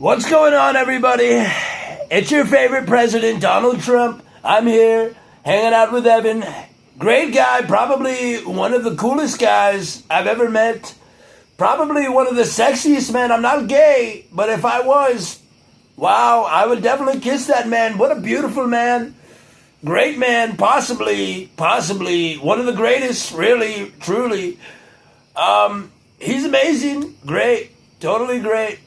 What's going on, everybody? It's your favorite president, Donald Trump. I'm here, hanging out with Evan. Great guy, probably one of the coolest guys I've ever met. Probably one of the sexiest men. I'm not gay, but if I was, wow, I would definitely kiss that man. What a beautiful man. Great man, possibly one of the greatest, really, truly. He's amazing, great, totally great.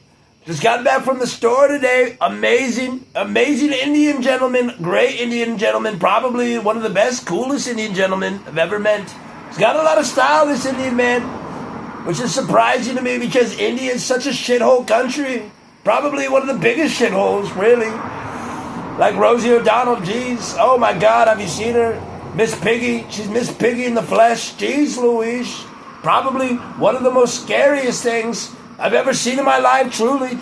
Just got back from the store today. Amazing Indian gentleman, great Indian gentleman, probably one of the best, coolest Indian gentlemen I've ever met. He's got a lot of style, this Indian man, which is surprising to me because India is such a shithole country. Probably one of the biggest shitholes, really. Like Rosie O'Donnell, jeez. Oh my God, have you seen her? Miss Piggy, she's Miss Piggy in the flesh. Jeez Louise. Probably one of the most scariest things I've ever seen in my life, truly.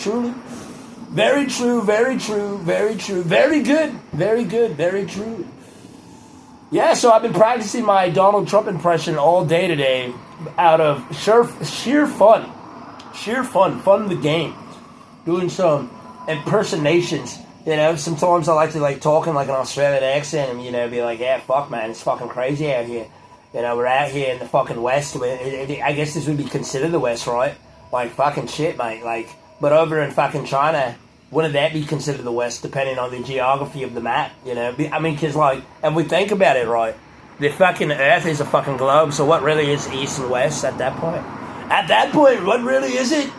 Very true. Very good, very true. Yeah, so I've been practicing my Donald Trump impression all day today out of sheer fun. Fun the game. Doing some impersonations. You know, sometimes I like to talk in like an Australian accent and, be like, yeah, fuck, man, it's fucking crazy out here. You know, we're out here in the fucking West. I guess this would be considered the West, right? Like, fucking shit, mate. But over in fucking China, wouldn't that be considered the West, depending on the geography of the map, I mean, because, and we think about it, right? The fucking Earth is a fucking globe, so what really is East and West at that point? At that point, what really is it?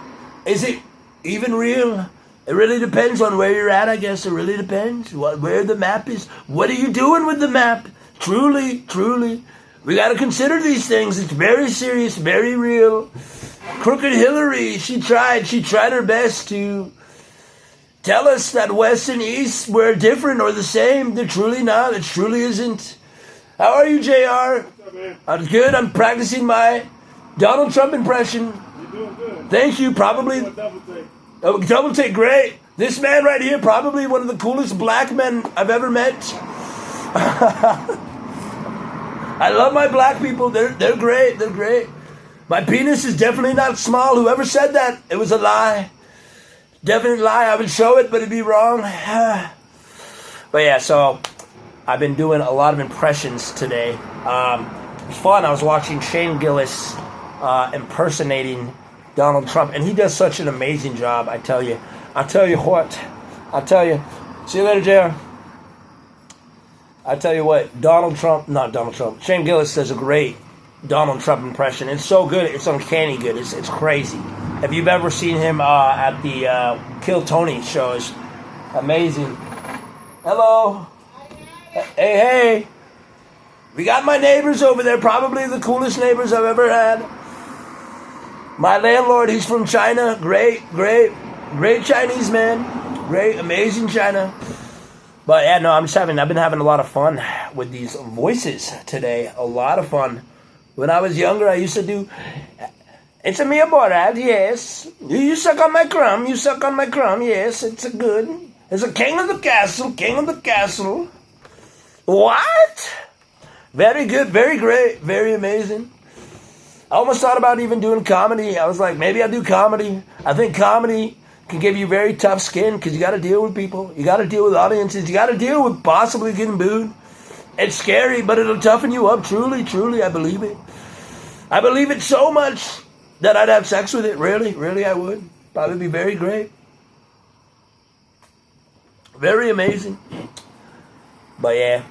Is it even real? It really depends on where you're at, I guess. It really depends where the map is. What are you doing with the map? Truly. We got to consider these things. It's very serious, very real. Crooked Hillary, she tried her best to tell us that West and East were different or the same. They're truly not. It truly isn't. How are you, JR? What's up, man? I'm good. I'm practicing my Donald Trump impression. You're doing good. Thank you. Probably. Double take. Oh, double take, great. This man right here, probably one of the coolest black men I've ever met. I love my black people. They're great. They're great. My penis is definitely not small. Whoever said that, it was a lie. Definite lie. I would show it, but it'd be wrong. But yeah, so I've been doing a lot of impressions today. It was fun. I was watching Shane Gillis impersonating Donald Trump, and he does such an amazing job, I tell you. See you later, JR. I tell you what, Shane Gillis does a great Donald Trump impression. It's so good, it's uncanny good, it's crazy. If you've ever seen him at the Kill Tony shows, amazing. Hello. Hey. We got my neighbors over there, probably the coolest neighbors I've ever had. My landlord, he's from China. Great Chinese man. Great, amazing China. But yeah, no, I've been having a lot of fun with these voices today. A lot of fun. When I was younger, I used to do, it's a me Borat, yes. You suck on my crumb, yes, it's a king of the castle. What? Very good, very great, very amazing. I almost thought about even doing comedy. I was like, maybe I'll do comedy. I think comedy can give you very tough skin because you got to deal with people. You got to deal with audiences. You got to deal with possibly getting booed. It's scary, but it'll toughen you up. Truly, I believe it. I believe it so much that I'd have sex with it. Really, I would. Probably be very great. Very amazing. But yeah,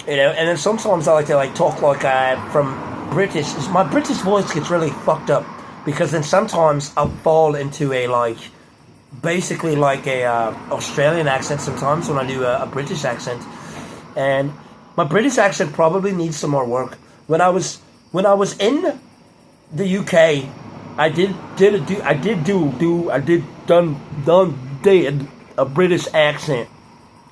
and then sometimes I like to talk like I'm from British. My British voice gets really fucked up because then sometimes I'll fall into a basically a Australian accent sometimes when I do a British accent, and my British accent probably needs some more work. When I was in the UK, I did a British accent,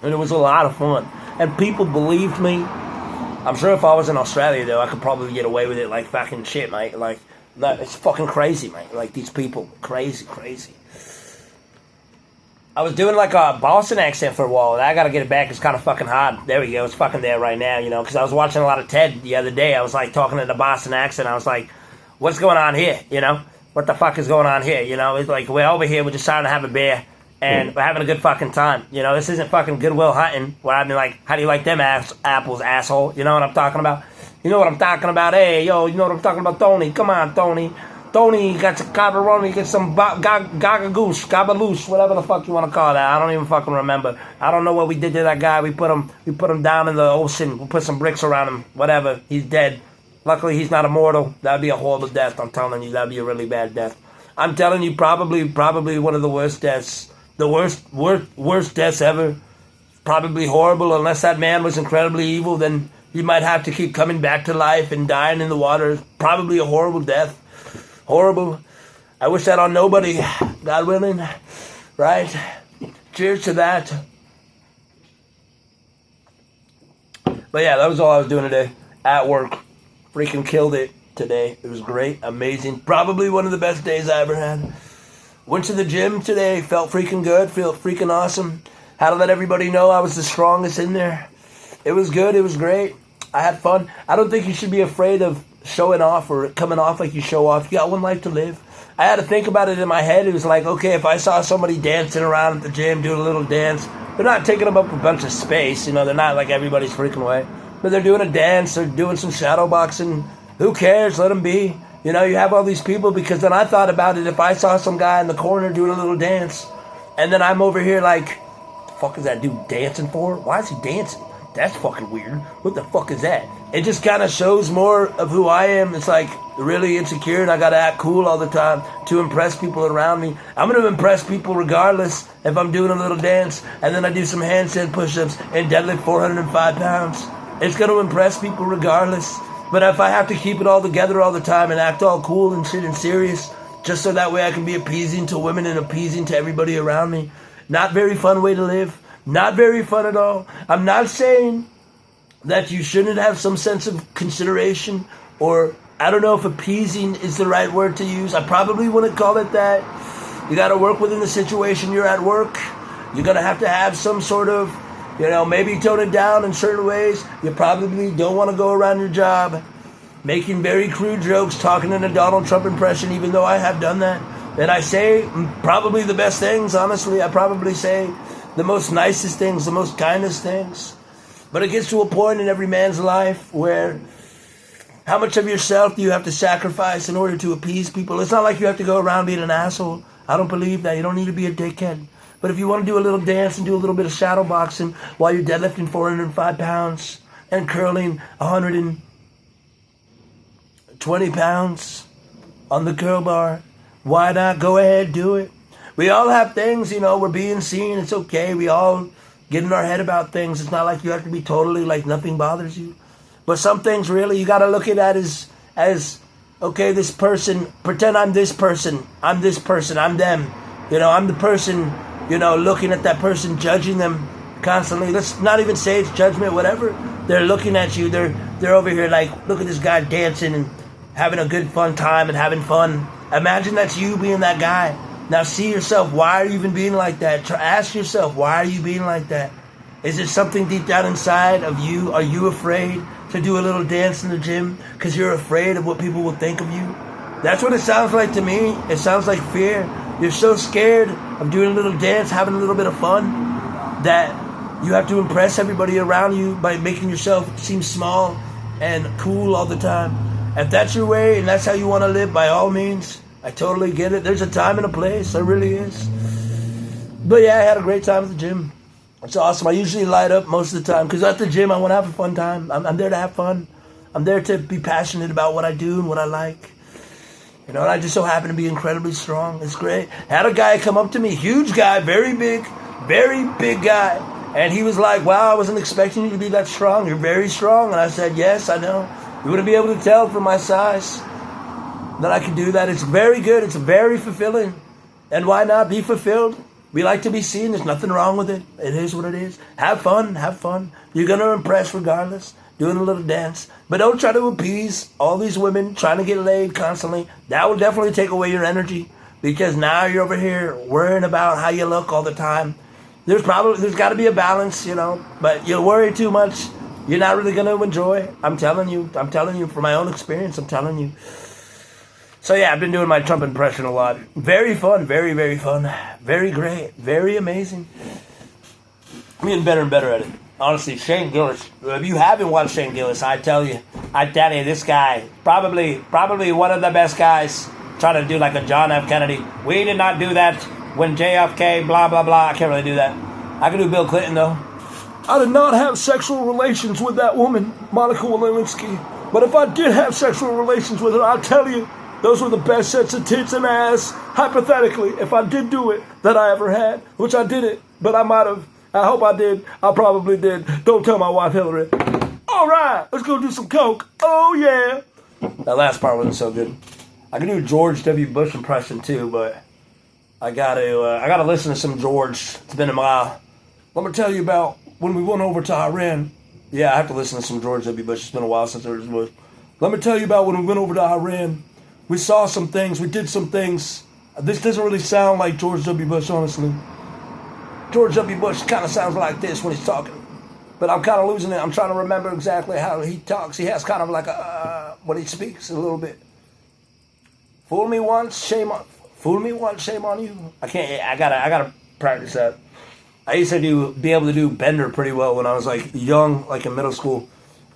and it was a lot of fun, and people believed me. I'm sure if I was in Australia, though, I could probably get away with it like fucking shit, mate. It's fucking crazy, mate. These people, crazy. I was doing a Boston accent for a while, and I gotta get it back. It's kind of fucking hard. There we go. It's fucking there right now, because I was watching a lot of Ted the other day. I was talking in the Boston accent. I was like, what's going on here? What the fuck is going on here? It's like, we're over here, we're just trying to have a beer, and we're having a good fucking time. You know, this isn't fucking Goodwill Hunting where I've been like, how do you like them apples, asshole? You know what I'm talking about? You know what I'm talking about? Hey, yo, you know what I'm talking about, Tony? Come on, Tony. Tony got some cabaroni, get some gagagoose, gabaloose, whatever the fuck you want to call that. I don't even fucking remember. I don't know what we did to that guy. We put him down in the ocean. We put some bricks around him. Whatever. He's dead. Luckily, he's not immortal. That'd be a horrible death. I'm telling you, that'd be a really bad death. I'm telling you, probably one of the worst deaths. The worst deaths ever. Probably horrible. Unless that man was incredibly evil, then he might have to keep coming back to life and dying in the water. Probably a horrible death. Horrible. I wish that on nobody. God willing. Right? Cheers to that. But yeah, that was all I was doing today. At work. Freaking killed it today. It was great. Amazing. Probably one of the best days I ever had. Went to the gym today. Felt freaking good. Felt freaking awesome. Had to let everybody know I was the strongest in there. It was good. It was great. I had fun. I don't think you should be afraid of showing off or coming off like you show off. You got one life to live. I had to think about it in my head. It was like, okay, if I saw somebody dancing around at the gym, doing a little dance, they're not taking up a bunch of space. You know, they're not like everybody's freaking way. But they're doing a dance. They're doing some shadow boxing. Who cares? Let them be. You know, you have all these people because then I thought about it. If I saw some guy in the corner doing a little dance and then I'm over here like, what the fuck is that dude dancing for? Why is he dancing? That's fucking weird. What the fuck is that? It just kind of shows more of who I am. It's like really insecure and I got to act cool all the time to impress people around me. I'm going to impress people regardless if I'm doing a little dance and then I do some handstand push-ups and deadlift 405 pounds. It's going to impress people regardless. But if I have to keep it all together all the time and act all cool and shit and serious, just so that way I can be appeasing to women and appeasing to everybody around me, not very fun way to live. Not very fun at all. I'm not saying that you shouldn't have some sense of consideration or I don't know if appeasing is the right word to use. I probably wouldn't call it that. You got to work within the situation you're at work. You're going to have some sort of, you know, maybe tone it down in certain ways. You probably don't want to go around your job making very crude jokes, talking in a Donald Trump impression, even though I have done that. And I say probably the best things, honestly. I probably say the most nicest things, the most kindest things. But it gets to a point in every man's life where how much of yourself do you have to sacrifice in order to appease people? It's not like you have to go around being an asshole. I don't believe that. You don't need to be a dickhead. But if you want to do a little dance and do a little bit of shadow boxing while you're deadlifting 405 pounds and curling 120 pounds on the curl bar, why not? Go ahead, do it. We all have things, you know, we're being seen. It's okay. We all get in our head about things. It's not like you have to be totally like nothing bothers you. But some things really you got to look at that as, okay, this person, pretend I'm this person. I'm this person. I'm them. You know, I'm the person, you know, looking at that person, judging them constantly. Let's not even say it's judgment, whatever. They're looking at you. They're over here like, look at this guy dancing and having a good fun time and having fun. Imagine that's you being that guy. Now see yourself, why are you even being like that? Ask yourself, why are you being like that? Is there something deep down inside of you? Are you afraid to do a little dance in the gym because you're afraid of what people will think of you? That's what it sounds like to me. It sounds like fear. You're so scared of doing a little dance, having a little bit of fun, that you have to impress everybody around you by making yourself seem small and cool all the time. If that's your way and that's how you want to live, by all means, I totally get it. There's a time and a place. There really is. But yeah, I had a great time at the gym. It's awesome. I usually light up most of the time because at the gym I want to have a fun time. I'm there to have fun. I'm there to be passionate about what I do and what I like. You know, and I just so happen to be incredibly strong. It's great. Had a guy come up to me, huge guy, very big guy. And he was like, wow, I wasn't expecting you to be that strong. You're very strong. And I said, yes, I know. You wouldn't be able to tell from my size that I can do that. It's very good. It's very fulfilling. And why not be fulfilled? We like to be seen. There's nothing wrong with it. It is what it is. Have fun. Have fun. You're going to impress regardless. Doing a little dance. But don't try to appease all these women trying to get laid constantly. That will definitely take away your energy. Because now you're over here worrying about how you look all the time. There's got to be a balance, you know. But you worry too much, you're not really going to enjoy. I'm telling you from my own experience, I'm telling you. So yeah, I've been doing my Trump impression a lot. Very fun, very, very fun. Very great, very amazing. I'm getting better and better at it. Honestly, Shane Gillis, if you haven't watched Shane Gillis, I tell you, this guy, probably one of the best guys trying to do like a John F. Kennedy. We did not do that when JFK, blah, blah, blah. I can't really do that. I can do Bill Clinton, though. I did not have sexual relations with that woman, Monica Lewinsky. But if I did have sexual relations with her, I'll tell you, those were the best sets of tits and ass, hypothetically, if I did do it, that I ever had. Which I didn't, but I might have. I hope I did. I probably did. Don't tell my wife, Hillary. All right, let's go do some coke. Oh, yeah. That last part wasn't so good. I can do George W. Bush impression, too, but I gotta listen to some George. It's been a while. Let me tell you about when we went over to Iran. Yeah, I have to listen to some George W. Bush. It's been a while since there was Bush. Let me tell you about when we went over to Iran. We saw some things. We did some things. This doesn't really sound like George W. Bush, honestly. George W. Bush kind of sounds like this when he's talking. But I'm kind of losing it. I'm trying to remember exactly how he talks. He has kind of like when he speaks a little bit. Fool me once, shame on you. I gotta practice that. I used to be able to do Bender pretty well when I was like young, like in middle school.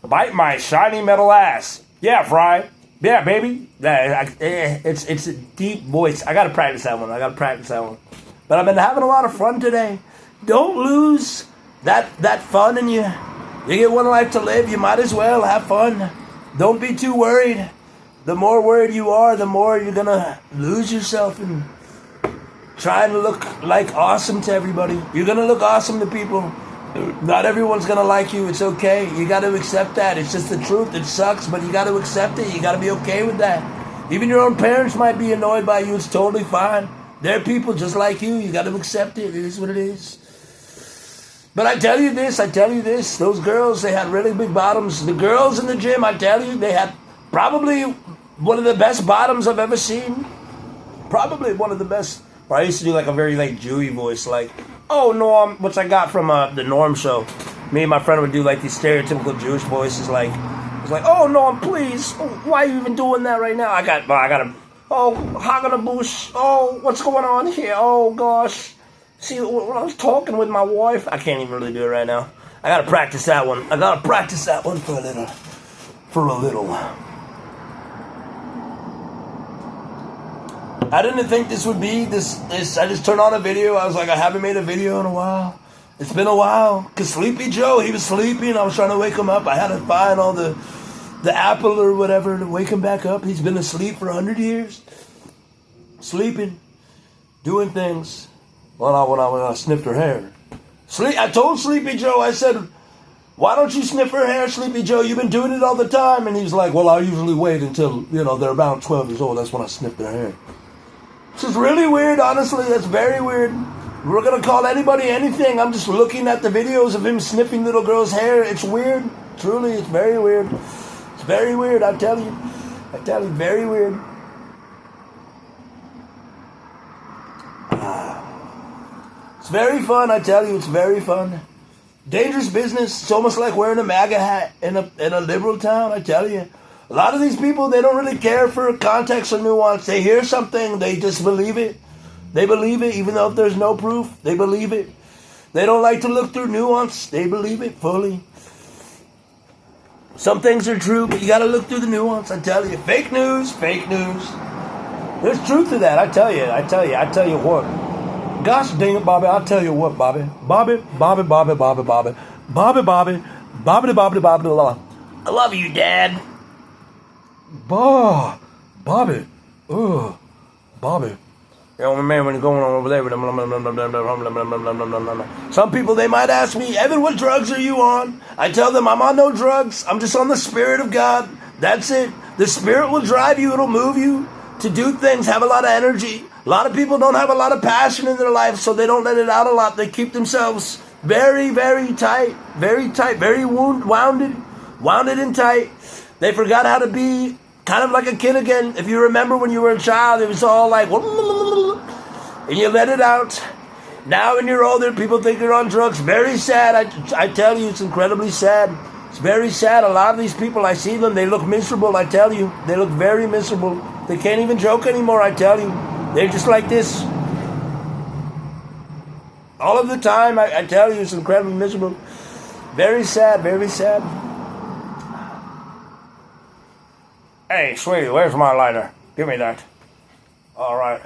Bite my shiny metal ass. Yeah, Fry. Yeah, baby. It's a deep voice. I gotta practice that one. But I've been having a lot of fun today. Don't lose that fun in you. You get one life to live. You might as well have fun. Don't be too worried. The more worried you are, the more you're gonna lose yourself in trying to look like awesome to everybody. You're gonna look awesome to people. Not everyone's gonna like you. It's okay. You gotta accept that. It's just the truth. It sucks, but you gotta accept it. You gotta be okay with that. Even your own parents might be annoyed by you. It's totally fine. They're people just like you. You gotta accept it. It is what it is. But I tell you this. Those girls, they had really big bottoms. The girls in the gym, I tell you, they had probably one of the best bottoms I've ever seen. Probably one of the best. Or I used to do like a very like Jewy voice, like, oh, Norm, which I got from the Norm show. Me and my friend would do like these stereotypical Jewish voices, like, it's like, oh, Norm, please, why are you even doing that right now? I got a, oh, Haganabush, oh, what's going on here? Oh, gosh. See, when I was talking with my wife, I can't even really do it right now. I gotta practice that one. For a little. I didn't think this would be this. I just turned on a video. I was like, I haven't made a video in a while. It's been a while. Because Sleepy Joe, he was sleeping. I was trying to wake him up. I had to find all the apple or whatever to wake him back up. He's been asleep for 100 years. Sleeping. Doing things. When I sniffed her hair. I told Sleepy Joe, I said, why don't you sniff her hair, Sleepy Joe? You've been doing it all the time. And he's like, well, I usually wait until, they're about 12 years old. That's when I sniff their hair. This is really weird, honestly. That's very weird. We're going to call anybody anything. I'm just looking at the videos of him sniffing little girls' hair. It's weird. Truly, it's very weird. It's very weird, I tell you. Very weird. It's very fun, I tell you. It's very fun. Dangerous business. It's almost like wearing a MAGA hat in a liberal town, I tell you. A lot of these people, they don't really care for context or nuance. They hear something, they just believe it. They believe it, even though if there's no proof, they believe it. They don't like to look through nuance. They believe it fully. Some things are true, but you got to look through the nuance, I tell you. Fake news. There's truth to that, I tell you what. Gosh dang it, Bobby, I'll tell you what, Bobby. Bobby. I love you, Dad. Bobby. Bobby. Yeah, man, when you're going on over there with them. Some people, they might ask me, Evan, what drugs are you on? I tell them I'm on no drugs. I'm just on the Spirit of God. That's it. The Spirit will drive you. It'll move you to do things, have a lot of energy. A lot of people don't have a lot of passion in their life, so they don't let it out a lot. They keep themselves very, very tight, very wounded and tight. They forgot how to be kind of like a kid again. If you remember when you were a child, it was all like, and you let it out. Now when you're older, people think you're on drugs. Very sad. I tell you, it's incredibly sad. It's It's very sad. A lot of these people, I see them, they look miserable, I tell you. They look very miserable. They can't even joke anymore, I tell you. They're just like this. All of the time, I tell you, it's incredibly miserable. Very sad, very sad. Hey, sweetie, where's my lighter? Give me that. All right.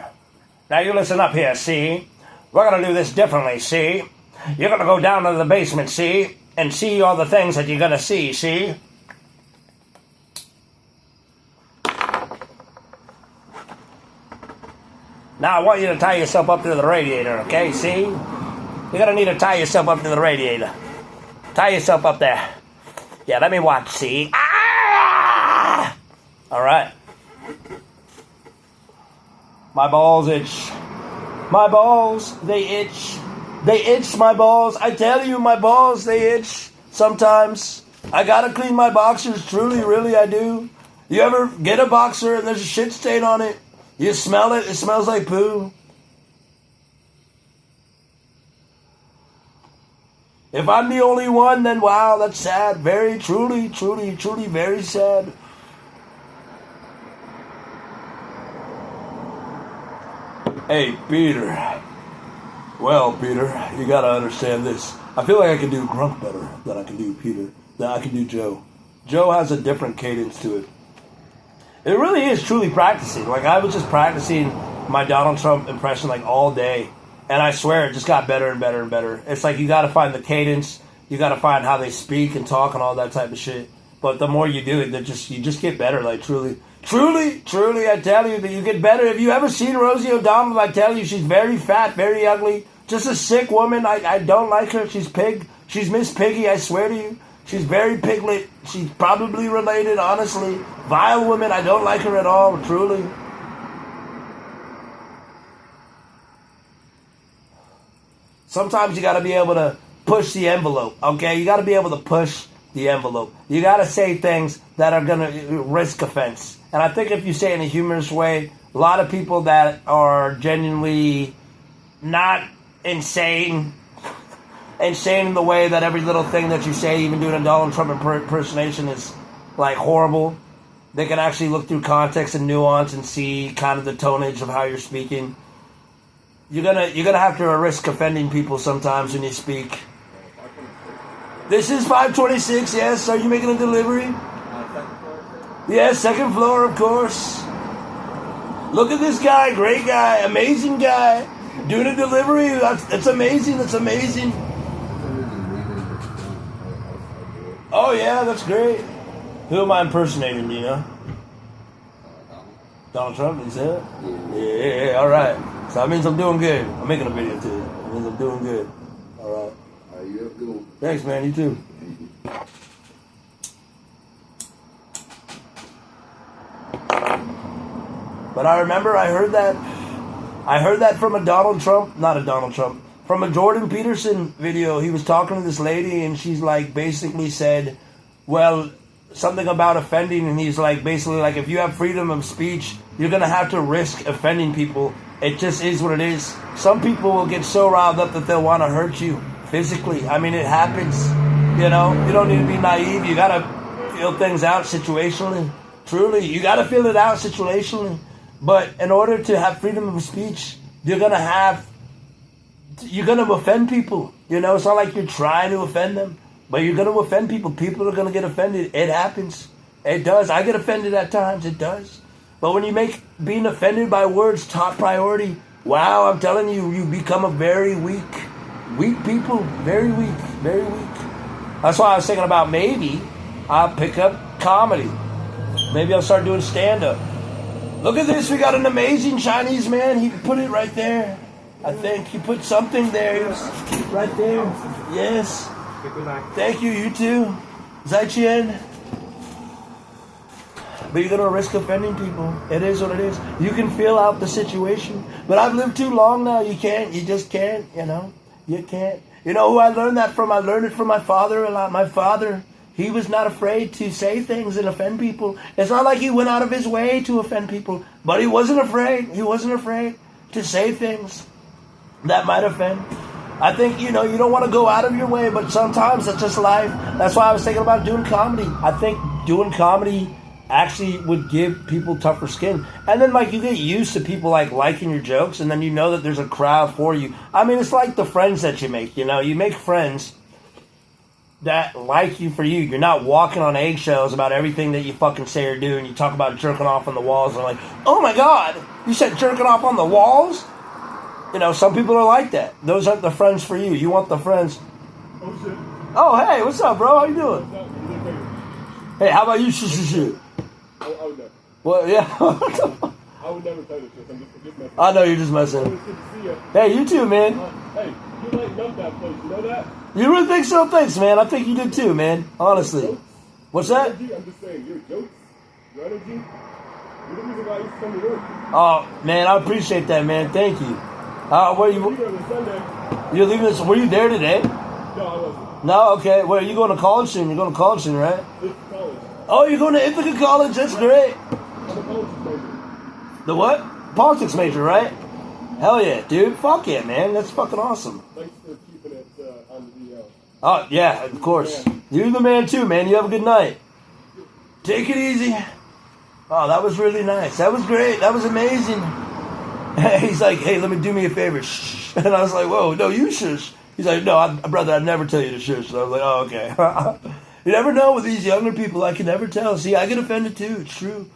Now you listen up here, see? We're going to do this differently, see? You're going to go down to the basement, see? And see all the things that you're going to see? Now I want you to tie yourself up to the radiator, okay? See? You're going to need to tie yourself up to the radiator. Tie yourself up there. Yeah, let me watch, see? Ah! All right. My balls itch. My balls, they itch. They itch, my balls. I tell you, my balls, they itch sometimes. I gotta clean my boxers, truly, really, I do. You ever get a boxer and there's a shit stain on it? You smell it, it smells like poo. If I'm the only one, then wow, that's sad. Very, truly, truly, truly, very sad. Hey, Peter. Well, Peter, you gotta understand this. I feel like I can do Grunk better than I can do Peter, than I can do Joe. Joe has a different cadence to it. It really is truly practicing. Like, I was just practicing my Donald Trump impression like all day. And I swear it just got better and better and better. It's like you gotta find the cadence, you gotta find how they speak and talk and all that type of shit. But the more you do it, you just get better, like truly. Truly, truly, I tell you that you get better. If you ever seen Rosie O'Donnell, I tell you, she's very fat, very ugly. Just a sick woman. I don't like her. She's Pig. She's Miss Piggy, I swear to you. She's very piglet. She's probably related, honestly. Vile woman. I don't like her at all, truly. Sometimes you got to be able to push the envelope, okay? You got to be able to push the envelope. You got to say things that are going to risk offense. And I think if you say it in a humorous way, a lot of people that are genuinely not insane in the way that every little thing that you say, even doing a Donald Trump impersonation, is like horrible. They can actually look through context and nuance and see kind of the tonnage of how you're speaking. You're gonna have to risk offending people sometimes when you speak. This is 526, yes. Are you making a delivery? Yes, second floor, of course. Look at this guy, great guy, amazing guy. Doing a delivery, that's amazing, that's amazing. Oh yeah, that's great. Who am I impersonating, do you know? Donald Trump, is that? Yeah, all right. So that means I'm doing good. I'm making a video too. That means I'm doing good. All right. You have a good one. Thanks, man. You too. But I remember I heard that from a Donald Trump, not a Donald Trump, from a Jordan Peterson video. He was talking to this lady and she's like basically said, well, something about offending, and he's like basically like, if you have freedom of speech, you're going to have to risk offending people. It just is what it is. Some people will get so riled up that they'll want to hurt you physically. I mean, it happens. You know, you don't need to be naive. You got to feel things out situationally. Truly, you got to feel it out situationally. But in order to have freedom of speech, you're going to offend people. You know, it's not like you're trying to offend them, but you're going to offend people. People are going to get offended. It happens. It does. I get offended at times. It does. But when you make being offended by words top priority, wow, I'm telling you, you become a very weak people. Very weak. Very weak. That's why I was thinking about maybe I'll pick up comedy. Maybe I'll start doing stand-up. Look at this. We got an amazing Chinese man. He put it right there. I think he put something there. Right there. Yes. Thank you. You too. Zaiqian. But you're going to risk offending people. It is what it is. You can feel out the situation. But I've lived too long now. You can't. You just can't. You know. You can't. You know who I learned that from? I learned it from my father a lot. My father, he was not afraid to say things and offend people. It's not like he went out of his way to offend people. But he wasn't afraid. He wasn't afraid to say things that might offend. I think, you don't want to go out of your way, but sometimes that's just life. That's why I was thinking about doing comedy. I think doing comedy actually would give people tougher skin. And then, like, you get used to people, like, liking your jokes, and then you know that there's a crowd for you. I mean, it's like the friends that you make, You make friends that like you for you. You're not walking on eggshells about everything that you fucking say or do, and you talk about jerking off on the walls, and they're like, oh my God, you said jerking off on the walls? Some people are like that. Those aren't the friends for you. You want the friends. Oh, shit. Oh, hey, what's up, bro? How you doing? Hey, how about you? Shit. I would never. Well, yeah. I would never tell you this. I'm just messing. I know you're just messing. It's good to see you. Hey, you too, man. Hey, you lightened up that place. You know that? You really think so? Thanks, man. I think you did too, man. Honestly. What's that? Energy, I'm just saying, your jokes, your energy, you're the reason why I used to come to work. Oh, man, I appreciate that, man. Thank you. Where you? You're leaving this. Were you there today? No, I wasn't. No, okay. Where are you going to college soon? You're going to college soon, right? It's college. Oh, you're going to Ithaca College? That's great. I'm a politics major. The what? Politics major, right? Hell yeah, dude. Fuck yeah, man. That's fucking awesome. Thanks for keeping it on the DL. Oh, yeah, of course. You're the man too, man. You have a good night. Take it easy. Oh, that was really nice. That was great. That was amazing. He's like, hey, do me a favor. Shh. And I was like, whoa, no, you shush. He's like, no, brother, I'd never tell you to shush. So I was like, oh, okay. You never know with these younger people. I can never tell. See, I get offended too. It's true.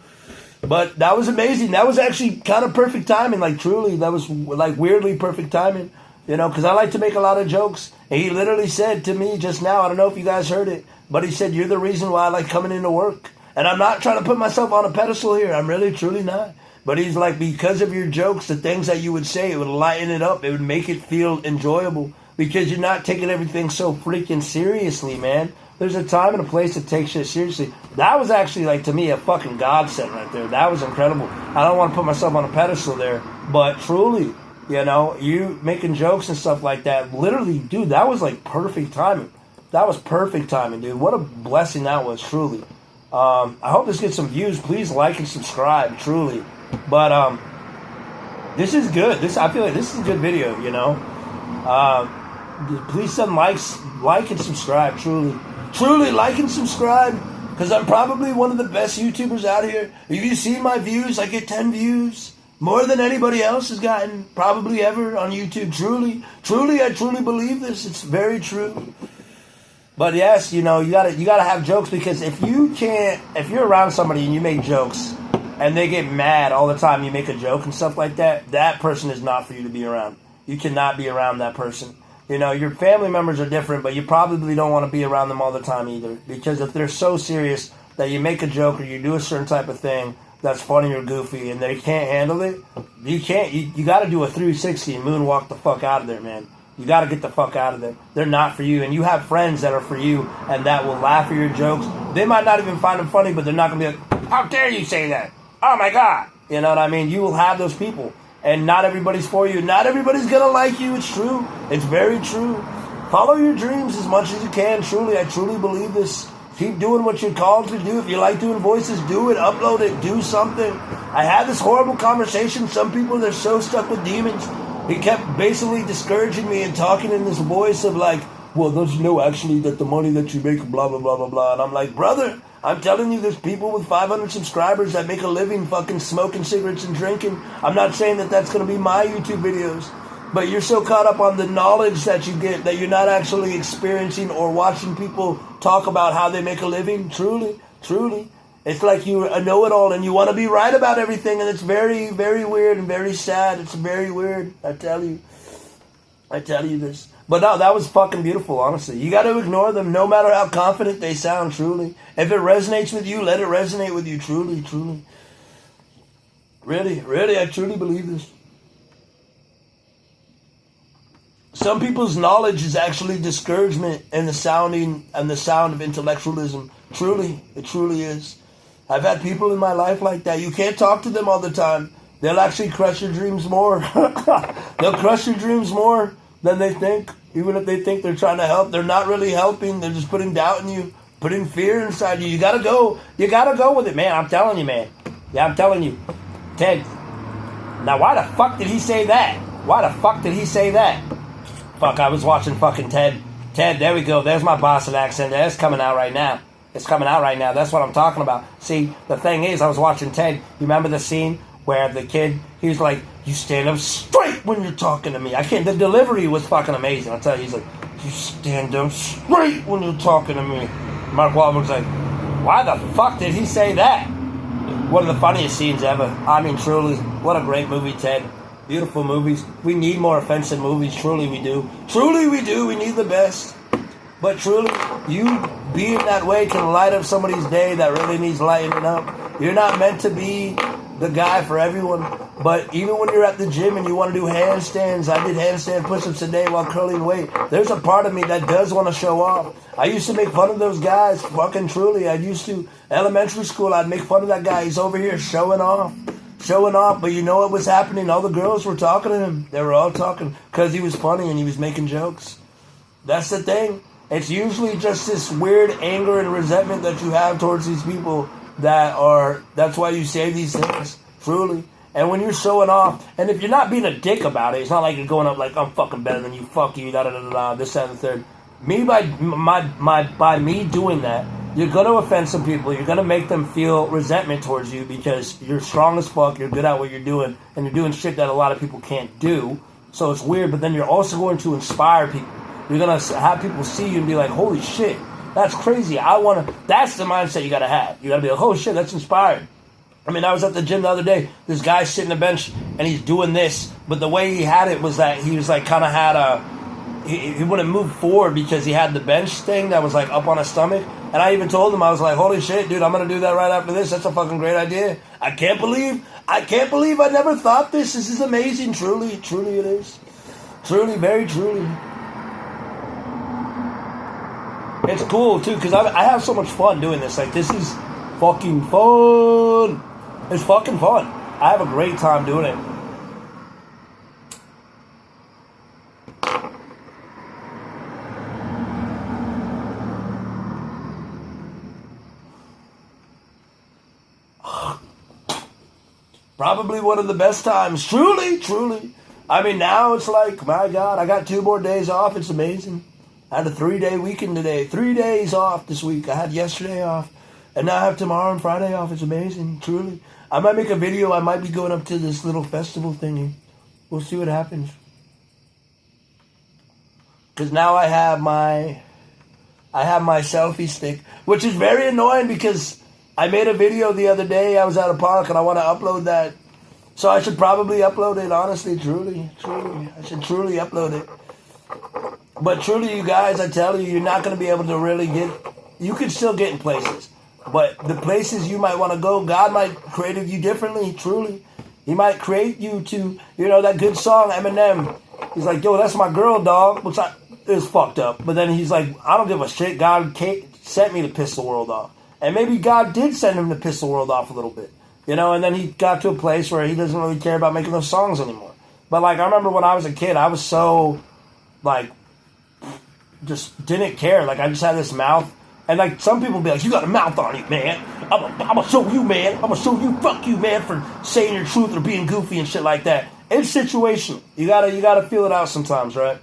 But that was amazing. That was actually kind of perfect timing. Like, truly, that was like weirdly perfect timing. Because I like to make a lot of jokes. And he literally said to me just now, I don't know if you guys heard it, but he said, you're the reason why I like coming into work. And I'm not trying to put myself on a pedestal here. I'm really, truly not. But he's like, because of your jokes, the things that you would say, it would lighten it up. It would make it feel enjoyable. Because you're not taking everything so freaking seriously, man. There's a time and a place to take shit seriously. That was actually, like, to me, a fucking godsend right there. That was incredible. I don't want to put myself on a pedestal there. But truly, you making jokes and stuff like that, literally, dude, that was, like, perfect timing. That was perfect timing, dude. What a blessing that was, truly. I hope this gets some views. Please like and subscribe, truly. But this is good. I feel like this is a good video, please send likes, like and subscribe, truly. Truly, like and subscribe, because I'm probably one of the best YouTubers out here. If you see my views, I get 10 views. More than anybody else has gotten, probably ever, on YouTube. Truly, I truly believe this. It's very true. But yes, you gotta have jokes, because if you're around somebody and you make jokes, and they get mad all the time you make a joke and stuff like that, that person is not for you to be around. You cannot be around that person. Your family members are different, but you probably don't want to be around them all the time either. Because if they're so serious that you make a joke or you do a certain type of thing that's funny or goofy and they can't handle it, you got to do a 360 and moonwalk the fuck out of there, man. You got to get the fuck out of there. They're not for you. And you have friends that are for you and that will laugh at your jokes. They might not even find them funny, but they're not going to be like, how dare you say that? Oh my God. You know what I mean? You will have those people. And not everybody's for you. Not everybody's going to like you. It's true. It's very true. Follow your dreams as much as you can. Truly, I truly believe this. Keep doing what you're called to do. If you like doing voices, do it. Upload it. Do something. I had this horrible conversation. Some people, they're so stuck with demons. He kept basically discouraging me and talking in this voice of like, well, don't you know actually that the money that you make, blah, blah, blah, blah, blah. And I'm like, brother, I'm telling you, there's people with 500 subscribers that make a living fucking smoking cigarettes and drinking. I'm not saying that that's going to be my YouTube videos. But you're so caught up on the knowledge that you get that you're not actually experiencing or watching people talk about how they make a living. Truly, truly. It's like you're a know-it-all and you want to be right about everything. And it's very, very weird and very sad. It's very weird. I tell you this. But no, that was fucking beautiful, honestly. You got to ignore them no matter how confident they sound, truly. If it resonates with you, let it resonate with you, truly, truly. Really, really, I truly believe this. Some people's knowledge is actually discouragement and the sound of intellectualism. Truly, it truly is. I've had people in my life like that. You can't talk to them all the time. They'll actually crush your dreams more. They'll crush your dreams more than they think. Even if they think they're trying to help, they're not really helping. They're just putting doubt in you, putting fear inside you. You gotta go. You gotta go with it, man. I'm telling you, man. Yeah, I'm telling you. Ted. Now, why the fuck did he say that? Why the fuck did he say that? Fuck, I was watching fucking Ted. Ted, there we go. There's my Boston accent. That's coming out right now. It's coming out right now. That's what I'm talking about. See, the thing is, I was watching Ted. You remember the scene where the kid, he was like, you stand up straight when you're talking to me. I can't, the delivery was fucking amazing. I'll tell you, he's like, you stand up straight when you're talking to me. Mark Wahlberg's like, why the fuck did he say that? One of the funniest scenes ever. I mean, truly, what a great movie, Ted. Beautiful movies. We need more offensive movies. Truly, we do. Truly, we do. We need the best. But truly, you being that way can light up somebody's day that really needs lightening up. You're not meant to be the guy for everyone. But even when you're at the gym and you want to do handstands, I did handstand push-ups today while curling weight. There's a part of me that does want to show off. I used to make fun of those guys, fucking truly. I used to, elementary school, I'd make fun of that guy. He's over here showing off. But you know what was happening? All the girls were talking to him. They were all talking because he was funny and he was making jokes. That's the thing. It's usually just this weird anger and resentment that you have towards these people that's why you say these things, truly. And when you're showing off, and if you're not being a dick about it, it's not like you're going up like, I'm fucking better than you, fuck you, da-da-da-da-da, this, that, and the third. By me doing that, you're going to offend some people. You're going to make them feel resentment towards you because you're strong as fuck, you're good at what you're doing, and you're doing shit that a lot of people can't do. So it's weird, but then you're also going to inspire people. You're going to have people see you and be like, holy shit, that's crazy. That's the mindset you got to have. You got to be like, oh shit, that's inspiring. I mean, I was at the gym the other day. This guy sitting on the bench and he's doing this, but the way he had it was that he was like kind of had he wouldn't move forward because he had the bench thing that was like up on his stomach. And I even told him, I was like, holy shit, dude, I'm going to do that right after this. That's a fucking great idea. I can't believe I never thought this. This is amazing. Truly it is. Truly, very truly. It's cool, too, because I have so much fun doing this. Like, this is fucking fun. It's fucking fun. I have a great time doing it. Probably one of the best times. Truly. I mean, now it's like, my God, I got 2 more days off. It's amazing. I had a 3-day weekend today. 3 days off this week. I had yesterday off. And now I have tomorrow and Friday off. It's amazing, truly. I might make a video. I might be going up to this little festival thingy. We'll see what happens. Because now I have my selfie stick. Which is very annoying because I made a video the other day. I was at a park and I want to upload that. So I should probably upload it, honestly, truly. I should truly upload it. But truly, you guys, I tell you, you're not going to be able to really get... You can still get in places. But the places you might want to go, God might create you differently, truly. He might create you to, that good song, Eminem. He's like, yo, that's my girl, dog. Which is fucked up. But then he's like, I don't give a shit. God sent me to piss the world off. And maybe God did send him to piss the world off a little bit. And then he got to a place where he doesn't really care about making those songs anymore. But, like, I remember when I was a kid, I was so, like, just didn't care. Like, I just had this mouth. And, like, some people be like, you got a mouth on you, man. I'm going to show you, man. I'm going to show you, fuck you, man, for saying your truth or being goofy and shit like that. It's situational. You gotta feel it out sometimes, right?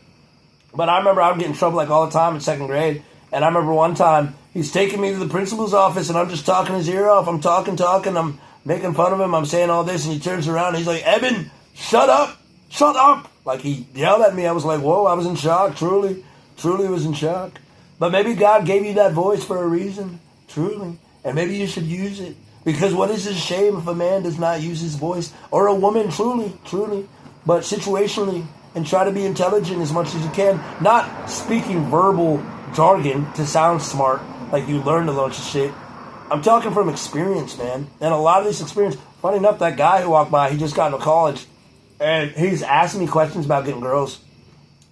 But I remember I would get in trouble, like, all the time in 2nd grade. And I remember one time, he's taking me to the principal's office, and I'm just talking his ear off. I'm talking. I'm making fun of him. I'm saying all this, and he turns around, and he's like, Evan, shut up. Like, he yelled at me. I was like, whoa, I was in shock, truly was in shock. But maybe God gave you that voice for a reason, truly. And maybe you should use it. Because what is a shame if a man does not use his voice? Or a woman, truly. But situationally, and try to be intelligent as much as you can. Not speaking verbal jargon to sound smart, like you learned a bunch of shit. I'm talking from experience, man. And a lot of this experience, funny enough, that guy who walked by, he just got into college. And he's asking me questions about getting girls.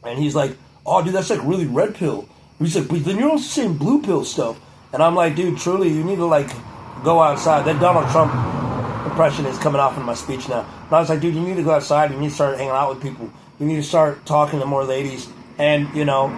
And he's like, oh, dude, that's like really red pill. He's like, but then you're also saying blue pill stuff. And I'm like, dude, truly, you need to, like, go outside. That Donald Trump impression is coming off in my speech now. And I was like, dude, you need to go outside. You need to start hanging out with people. You need to start talking to more ladies. And,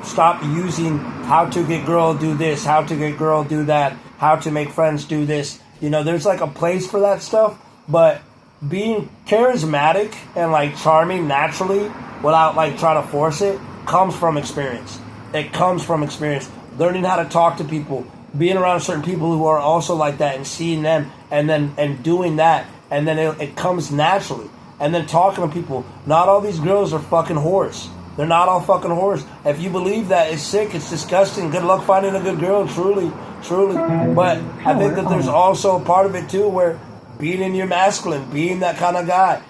stop using how to get girl, do this, how to get girl, do that, how to make friends, do this. There's, like, a place for that stuff. But being charismatic and, like, charming naturally without, like, trying to force it, comes from experience. It comes from experience. Learning how to talk to people, being around certain people who are also like that, and seeing them, and doing that, and then it comes naturally. And then talking to people. Not all these girls are fucking whores. They're not all fucking whores. If you believe that, it's sick. It's disgusting. Good luck finding a good girl. Truly, truly. But I think that there's also a part of it too, where being in your masculine, being that kind of guy,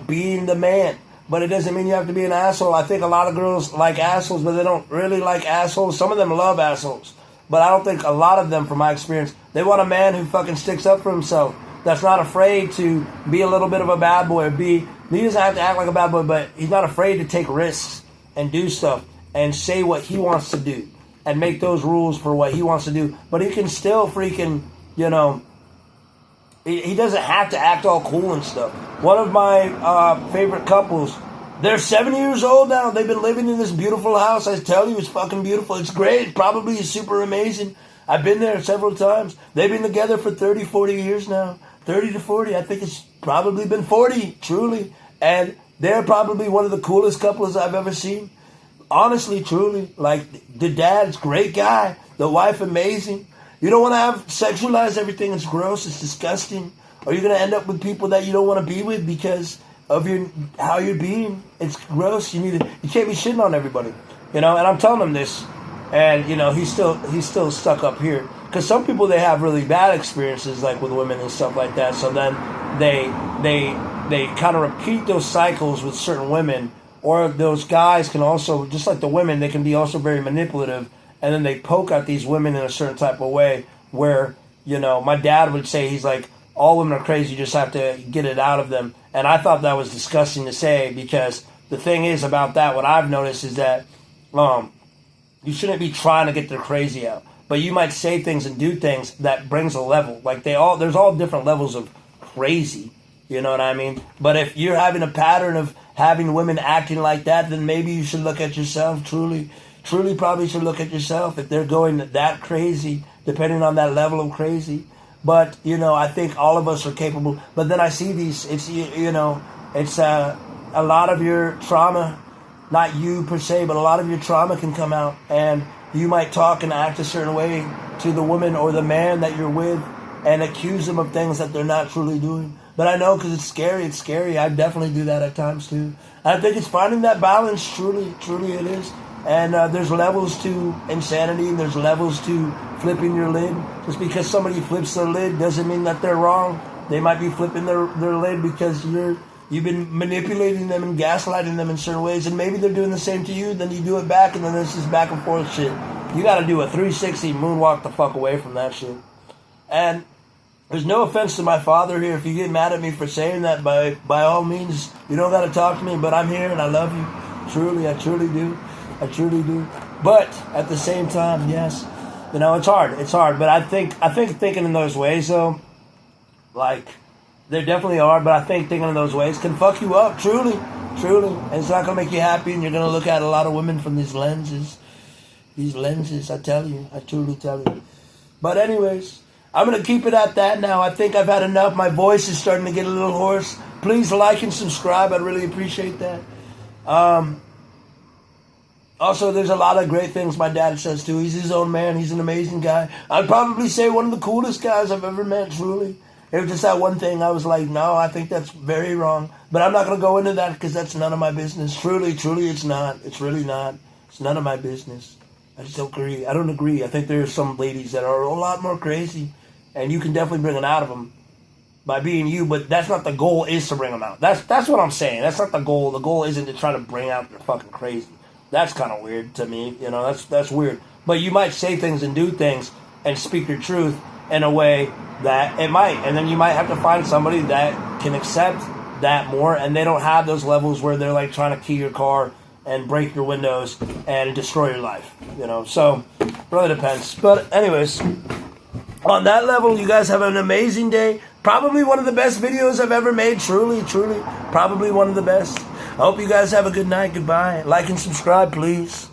being the man. But it doesn't mean you have to be an asshole. I think a lot of girls like assholes, but they don't really like assholes. Some of them love assholes. But I don't think a lot of them, from my experience, they want a man who fucking sticks up for himself. That's not afraid to be a little bit of a bad boy. He doesn't have to act like a bad boy, but he's not afraid to take risks and do stuff and say what he wants to do and make those rules for what he wants to do. But he can still freaking, he doesn't have to act all cool and stuff. One of my favorite couples, they're 7 years old now. They've been living in this beautiful house. I tell you, it's fucking beautiful. It's great. It probably is super amazing. I've been there several times. They've been together for 30, 40 years now. 30 to 40. I think it's probably been 40, truly. And they're probably one of the coolest couples I've ever seen. Honestly, truly. Like, the dad's great guy. The wife, amazing. You don't want to have sexualize everything. It's gross. It's disgusting. Or you're going to end up with people that you don't want to be with because of how you're being. It's gross. You can't be shitting on everybody. And I'm telling him this. And, he's still stuck up here. Because some people, they have really bad experiences, like with women and stuff like that. So then they kind of repeat those cycles with certain women. Or those guys can also, just like the women, they can be also very manipulative. And then they poke at these women in a certain type of way where, my dad would say, he's like, all women are crazy, you just have to get it out of them. And I thought that was disgusting to say, because the thing is about that, what I've noticed is that you shouldn't be trying to get their crazy out. But you might say things and do things that brings a level. Like there's all different levels of crazy. You know what I mean? But if you're having a pattern of having women acting like that, then maybe you should look at yourself. Truly probably should look at yourself if they're going that crazy, depending on that level of crazy. But, I think all of us are capable. But then I see these, it's a lot of your trauma, not you per se, but a lot of your trauma can come out. And you might talk and act a certain way to the woman or the man that you're with and accuse them of things that they're not truly doing. But I know, because it's scary. I definitely do that at times too. I think it's finding that balance, truly it is. And there's levels to insanity, and there's levels to flipping your lid. Just because somebody flips their lid doesn't mean that they're wrong. They might be flipping their lid because you've been manipulating them and gaslighting them in certain ways, and maybe they're doing the same to you, then you do it back, and then there's this back and forth shit. You gotta do a 360 moonwalk the fuck away from that shit. And there's no offense to my father here. If you get mad at me for saying that, by all means, you don't gotta talk to me, but I'm here and I love you. Truly, I truly do. I truly do. But at the same time, yes, it's hard. But I think thinking in those ways, though, like, there definitely are, but I think thinking in those ways can fuck you up, truly. And it's not going to make you happy, and you're going to look at a lot of women from these lenses, I tell you. I truly tell you. But anyways, I'm going to keep it at that now. I think I've had enough. My voice is starting to get a little hoarse. Please like and subscribe. I'd really appreciate that. Also, there's a lot of great things my dad says, too. He's his own man. He's an amazing guy. I'd probably say one of the coolest guys I've ever met, truly. It was just that one thing I was like, no, I think that's very wrong. But I'm not going to go into that because that's none of my business. Truly, it's not. It's really not. It's none of my business. I just don't agree. I don't agree. I think there are some ladies that are a lot more crazy, and you can definitely bring it out of them by being you, but that's not the goal, is to bring them out. That's what I'm saying. That's not the goal. The goal isn't to try to bring out their fucking crazy. That's kind of weird to me. That's weird. But you might say things and do things and speak your truth in a way that it might. And then you might have to find somebody that can accept that more, and they don't have those levels where they're like trying to key your car and break your windows and destroy your life. So it really depends. But anyways, on that level, you guys have an amazing day. Probably one of the best videos I've ever made. Truly. Probably one of the best. I hope you guys have a good night. Goodbye. Like and subscribe, please.